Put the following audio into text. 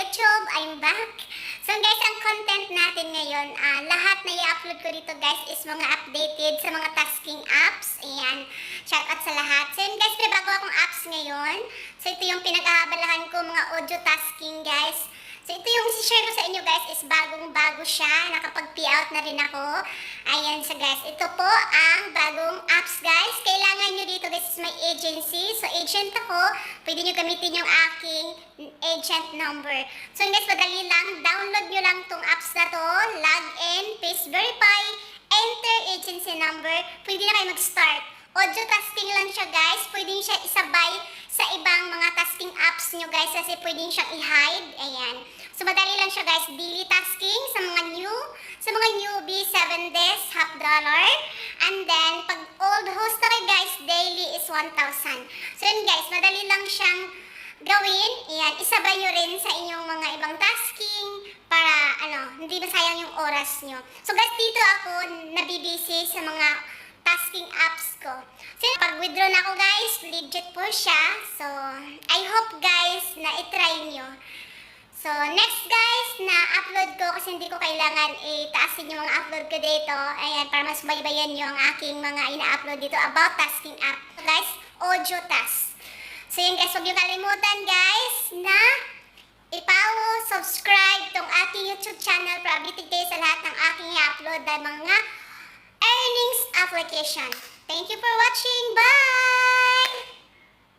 YouTube, I'm back. So guys, ang content natin ngayon, lahat na i-upload ko dito guys is mga updated sa mga tasking apps. Ayan, shout out sa lahat. So yun guys, may bago akong apps ngayon. So ito yung pinag-aabalahan ko, mga audio tasking guys. So ito yung share ko sa inyo guys is bagong-bago siya. Nakapag-P-out na rin ako. Ayan sa guys. Ito po ang bagong apps guys. Kailangan nyo dito guys is may agency. So agent ako. Pwede nyo gamitin yung aking agent number. So guys, madali lang. Download nyo lang tong apps na to. Log in, paste verify, enter agency number. Pwede na kayo mag-start. Audio tasking lang siya guys. Pwede nyo siya isabay sa ibang mga tasking apps nyo guys kasi pwede nyo siyang i-hide. Ayan. So madali lang siya guys. Daily tasking sa mga newbie, 7 days, $50. And then, pag old host na kayo guys, daily is 1,000. So yun guys, madali lang siyang gawin. Ayan. Isabay nyo rin sa inyong mga ibang tasking para hindi masayang yung oras nyo. So guys, dito ako nabibisi sa mga tasking apps ko. So, pag-withdraw na ako guys, legit po siya. So, I hope guys na itry nyo. So, next guys na upload ko kasi hindi ko kailangan itaasin yung mga upload ko dito. Ayan, para mas baybayan nyo ang aking mga ina-upload dito about tasking app. So, guys, audio task. So, yun guys, huwag nyo kalimutan guys na i-follow, subscribe tong aking YouTube channel para updated kayo sa lahat ng aking i-upload na mga earnings application. Thank you for watching. Bye!